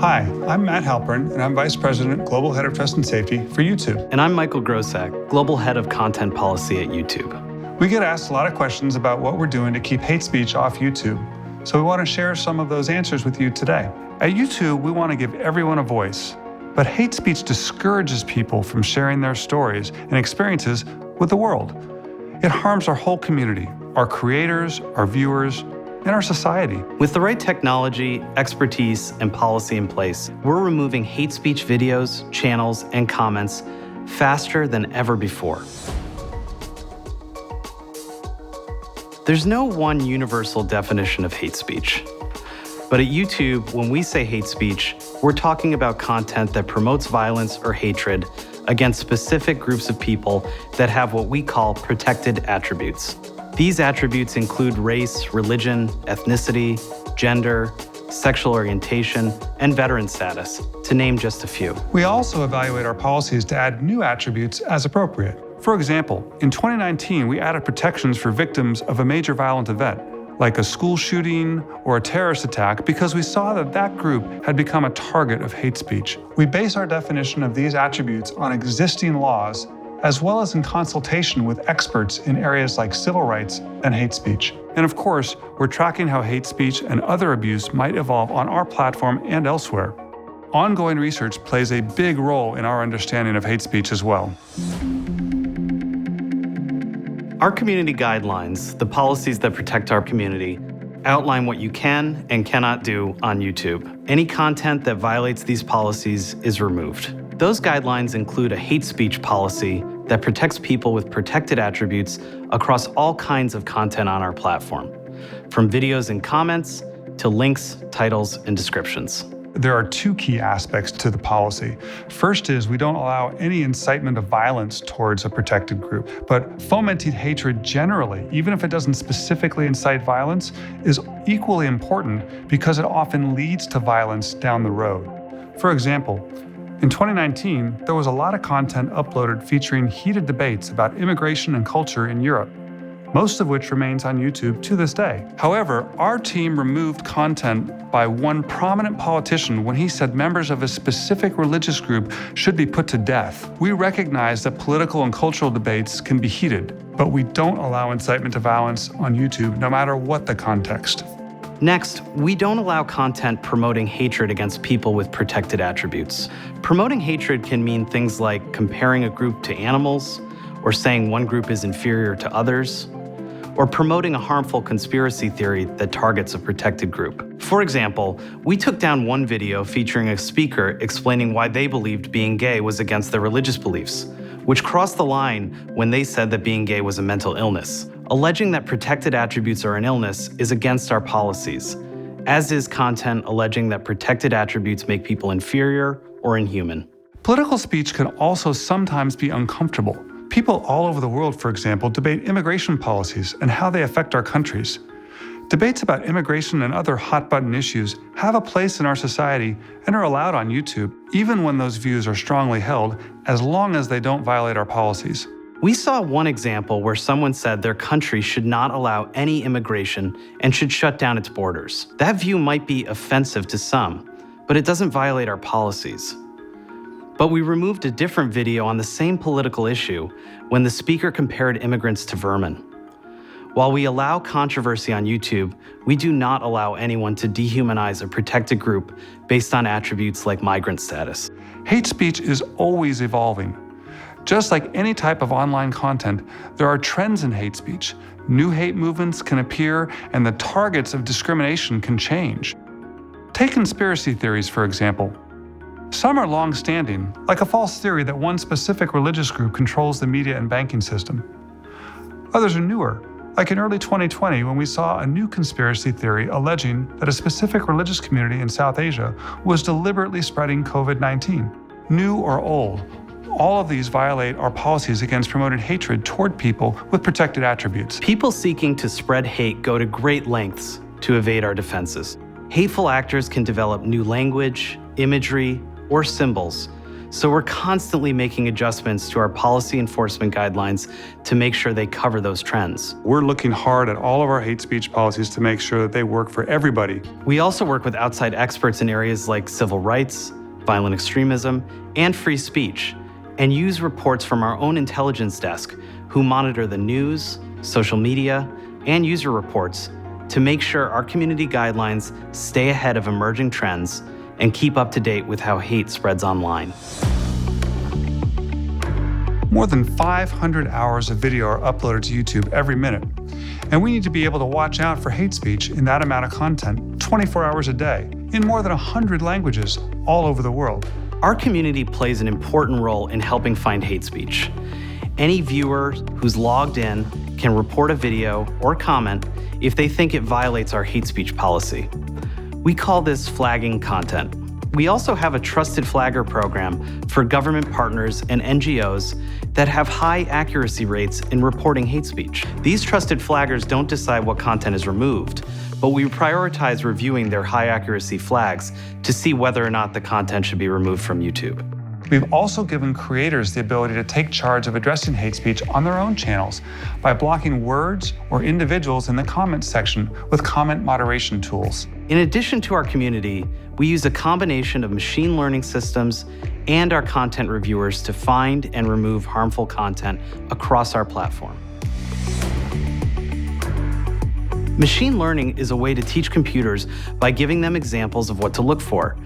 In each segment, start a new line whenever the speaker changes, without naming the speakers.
Hi, I'm Matt Halpern, and I'm Vice President, Global Head of Trust and Safety for YouTube.
And I'm Michael Grosak, Global Head of Content Policy at YouTube.
We get asked a lot of questions about what we're doing to keep hate speech off YouTube. So we want to share some of those answers with you today. At YouTube, we want to give everyone a voice. But hate speech discourages people from sharing their stories and experiences with the world. It harms our whole community, our creators, our viewers, and our society.
With the right technology, expertise, and policy in place, we're removing hate speech videos, channels, and comments faster than ever before. There's no one universal definition of hate speech. But at YouTube, when we say hate speech, we're talking about content that promotes violence or hatred against specific groups of people that have what we call protected attributes. These attributes include race, religion, ethnicity, gender, sexual orientation, and veteran status, to name just a few.
We also evaluate our policies to add new attributes as appropriate. For example, in 2019, we added protections for victims of a major violent event, like a school shooting or a terrorist attack, because we saw that that group had become a target of hate speech. We base our definition of these attributes on existing laws, as well as in consultation with experts in areas like civil rights and hate speech. And of course, we're tracking how hate speech and other abuse might evolve on our platform and elsewhere. Ongoing research plays a big role in our understanding of hate speech as well.
Our community guidelines, the policies that protect our community, outline what you can and cannot do on YouTube. Any content that violates these policies is removed. Those guidelines include a hate speech policy that protects people with protected attributes across all kinds of content on our platform, from videos and comments to links, titles, and descriptions.
There are two key aspects to the policy. First is we don't allow any incitement of violence towards a protected group, but fomenting hatred generally, even if it doesn't specifically incite violence, is equally important because it often leads to violence down the road. For example, in 2019, there was a lot of content uploaded featuring heated debates about immigration and culture in Europe, most of which remains on YouTube to this day. However, our team removed content by one prominent politician when he said members of a specific religious group should be put to death. We recognize that political and cultural debates can be heated, but we don't allow incitement to violence on YouTube, no matter what the context.
Next, we don't allow content promoting hatred against people with protected attributes. Promoting hatred can mean things like comparing a group to animals, or saying one group is inferior to others, or promoting a harmful conspiracy theory that targets a protected group. For example, we took down one video featuring a speaker explaining why they believed being gay was against their religious beliefs, which crossed the line when they said that being gay was a mental illness. Alleging that protected attributes are an illness is against our policies, as is content alleging that protected attributes make people inferior or inhuman.
Political speech can also sometimes be uncomfortable. People all over the world, for example, debate immigration policies and how they affect our countries. Debates about immigration and other hot-button issues have a place in our society and are allowed on YouTube, even when those views are strongly held, as long as they don't violate our policies.
We saw one example where someone said their country should not allow any immigration and should shut down its borders. That view might be offensive to some, but it doesn't violate our policies. But we removed a different video on the same political issue when the speaker compared immigrants to vermin. While we allow controversy on YouTube, we do not allow anyone to dehumanize a protected group based on attributes like migrant status.
Hate speech is always evolving. Just like any type of online content, there are trends in hate speech. New hate movements can appear, and the targets of discrimination can change. Take conspiracy theories, for example. Some are long-standing, like a false theory that one specific religious group controls the media and banking system. Others are newer, like in early 2020 when we saw a new conspiracy theory alleging that a specific religious community in South Asia was deliberately spreading COVID-19. New or old, all of these violate our policies against promoting hatred toward people with protected attributes.
People seeking to spread hate go to great lengths to evade our defenses. Hateful actors can develop new language, imagery, or symbols So we're constantly making adjustments to our policy enforcement guidelines to make sure they cover those trends.
We're looking hard at all of our hate speech policies to make sure that they work for everybody.
We also work with outside experts in areas like civil rights, violent extremism, and free speech, and use reports from our own intelligence desk who monitor the news, social media, and user reports to make sure our community guidelines stay ahead of emerging trends and keep up to date with how hate spreads online.
More than 500 hours of video are uploaded to YouTube every minute, and we need to be able to watch out for hate speech in that amount of content 24 hours a day in more than 100 languages all over the world.
Our community plays an important role in helping find hate speech. Any viewer who's logged in can report a video or comment if they think it violates our hate speech policy. We call this flagging content. We also have a trusted flagger program for government partners and NGOs that have high accuracy rates in reporting hate speech. These trusted flaggers don't decide what content is removed, but we prioritize reviewing their high accuracy flags to see whether or not the content should be removed from YouTube.
We've also given creators the ability to take charge of addressing hate speech on their own channels by blocking words or individuals in the comments section with comment moderation tools.
In addition to our community, we use a combination of machine learning systems and our content reviewers to find and remove harmful content across our platform. Machine learning is a way to teach computers by giving them examples of what to look for.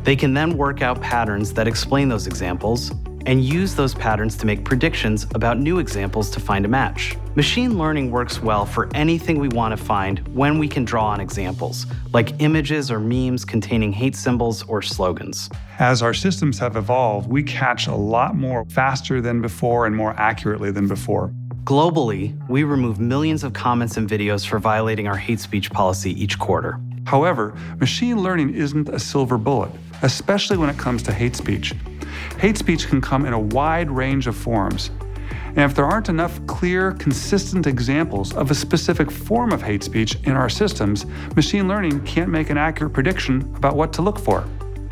They can then work out patterns that explain those examples and use those patterns to make predictions about new examples to find a match. Machine learning works well for anything we want to find when we can draw on examples, like images or memes containing hate symbols or slogans.
As our systems have evolved, we catch a lot more faster than before and more accurately than before.
Globally, we remove millions of comments and videos for violating our hate speech policy each quarter.
However, machine learning isn't a silver bullet, especially when it comes to hate speech. Hate speech can come in a wide range of forms. And if there aren't enough clear, consistent examples of a specific form of hate speech in our systems, machine learning can't make an accurate prediction about what to look for.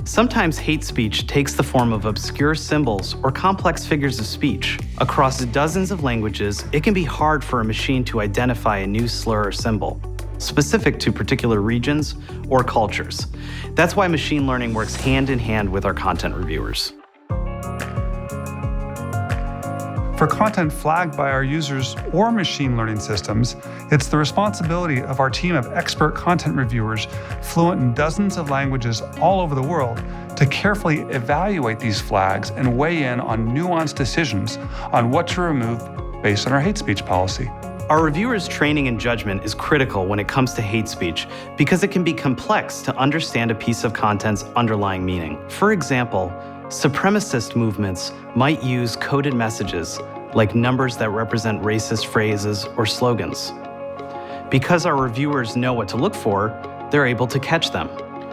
Sometimes hate speech takes the form of obscure symbols or complex figures of speech. Across dozens of languages, it can be hard for a machine to identify a new slur or symbol specific to particular regions or cultures. That's why machine learning works hand in hand with our content reviewers.
For content flagged by our users or machine learning systems, it's the responsibility of our team of expert content reviewers, fluent in dozens of languages all over the world, to carefully evaluate these flags and weigh in on nuanced decisions on what to remove based on our hate speech policy.
Our reviewers' training and judgment is critical when it comes to hate speech because it can be complex to understand a piece of content's underlying meaning. For example, supremacist movements might use coded messages like numbers that represent racist phrases or slogans. Because our reviewers know what to look for, they're able to catch them.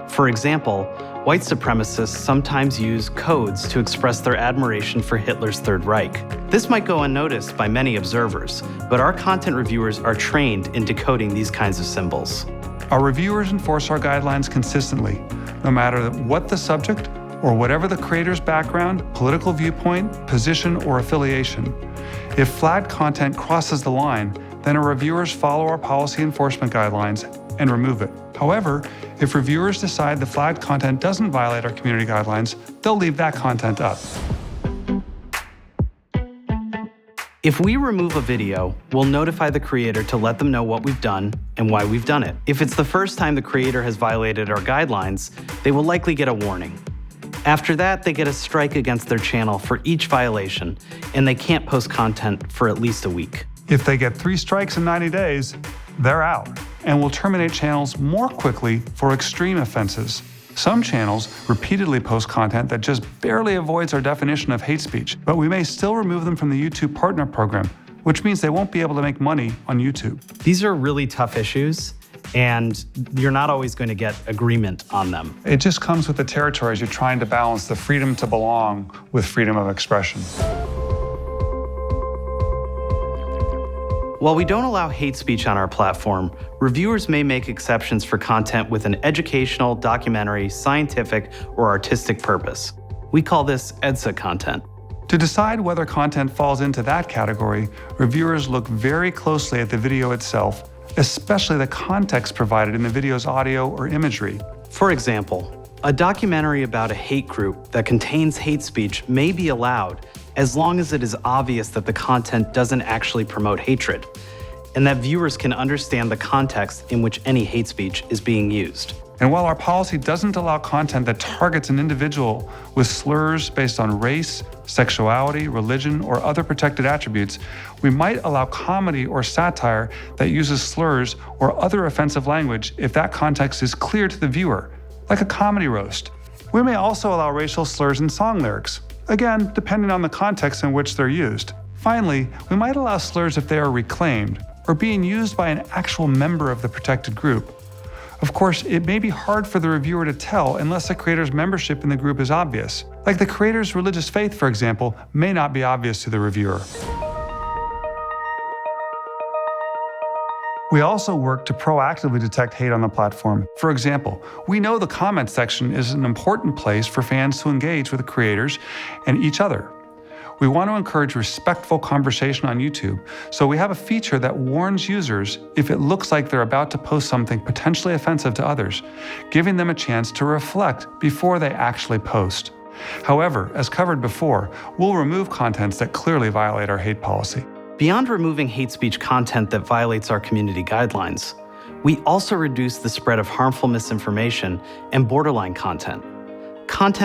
For example, white supremacists sometimes use codes to express their admiration for Hitler's Third Reich. This might go unnoticed by many observers, but our content reviewers are trained in decoding these kinds of symbols.
Our reviewers enforce our guidelines consistently, no matter what the subject or whatever the creator's background, political viewpoint, position, or affiliation. If flagged content crosses the line, then our reviewers follow our policy enforcement guidelines and remove it. However, if reviewers decide the flagged content doesn't violate our community guidelines, they'll leave that content up.
If we remove a video, we'll notify the creator to let them know what we've done and why we've done it. If it's the first time the creator has violated our guidelines, they will likely get a warning. After that, they get a strike against their channel for each violation, and they can't post content for at least a week.
If they get 3 strikes in 90 days, they're out, and will terminate channels more quickly for extreme offenses. Some channels repeatedly post content that just barely avoids our definition of hate speech, but we may still remove them from the YouTube Partner Program, which means they won't be able to make money on YouTube.
These are really tough issues, and you're not always going to get agreement on them.
It just comes with the territory as you're trying to balance the freedom to belong with freedom of expression.
While we don't allow hate speech on our platform, reviewers may make exceptions for content with an educational, documentary, scientific, or artistic purpose. We call this EDSA content.
To decide whether content falls into that category, reviewers look very closely at the video itself, especially the context provided in the video's audio or imagery.
For example, a documentary about a hate group that contains hate speech may be allowed as long as it is obvious that the content doesn't actually promote hatred, and that viewers can understand the context in which any hate speech is being used.
And while our policy doesn't allow content that targets an individual with slurs based on race, sexuality, religion, or other protected attributes, we might allow comedy or satire that uses slurs or other offensive language if that context is clear to the viewer, like a comedy roast. We may also allow racial slurs in song lyrics, again, depending on the context in which they're used. Finally, we might allow slurs if they are reclaimed or being used by an actual member of the protected group. Of course, it may be hard for the reviewer to tell unless the creator's membership in the group is obvious. Like the creator's religious faith, for example, may not be obvious to the reviewer. We also work to proactively detect hate on the platform. For example, we know the comments section is an important place for fans to engage with the creators and each other. We want to encourage respectful conversation on YouTube, so we have a feature that warns users if it looks like they're about to post something potentially offensive to others, giving them a chance to reflect before they actually post. However, as covered before, we'll remove contents that clearly violate our hate policy.
Beyond removing hate speech content that violates our community guidelines, we also reduce the spread of harmful misinformation and borderline content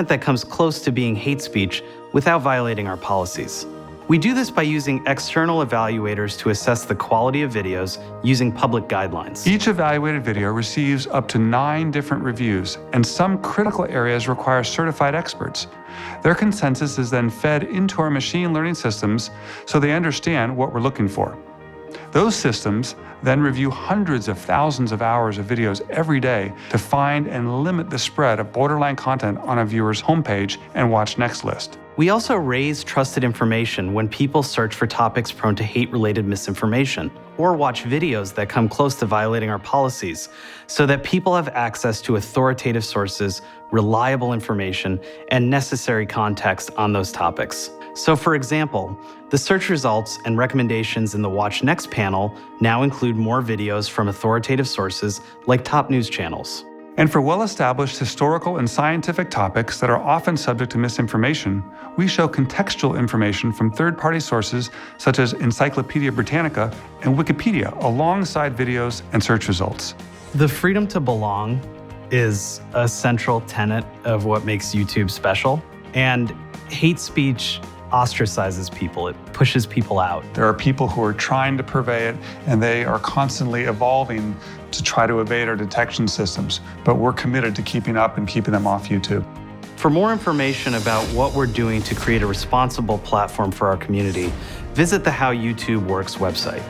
that comes close to being hate speech without violating our policies. We do this by using external evaluators to assess the quality of videos using public guidelines.
Each evaluated video receives up to 9 different reviews, and some critical areas require certified experts. Their consensus is then fed into our machine learning systems so they understand what we're looking for. Those systems then review hundreds of thousands of hours of videos every day to find and limit the spread of borderline content on a viewer's homepage and watch next list.
We also raise trusted information when people search for topics prone to hate-related misinformation or watch videos that come close to violating our policies so that people have access to authoritative sources, reliable information, and necessary context on those topics. So for example, the search results and recommendations in the Watch Next panel now include more videos from authoritative sources like top news channels.
And for well-established historical and scientific topics that are often subject to misinformation, we show contextual information from third-party sources such as Encyclopedia Britannica and Wikipedia alongside videos and search results.
The freedom to belong is a central tenet of what makes YouTube special, and hate speech ostracizes people. It pushes people out.
There are people who are trying to purvey it, and they are constantly evolving to try to evade our detection systems, but we're committed to keeping up and keeping them off YouTube.
For more information about what we're doing to create a responsible platform for our community, visit the How YouTube Works website.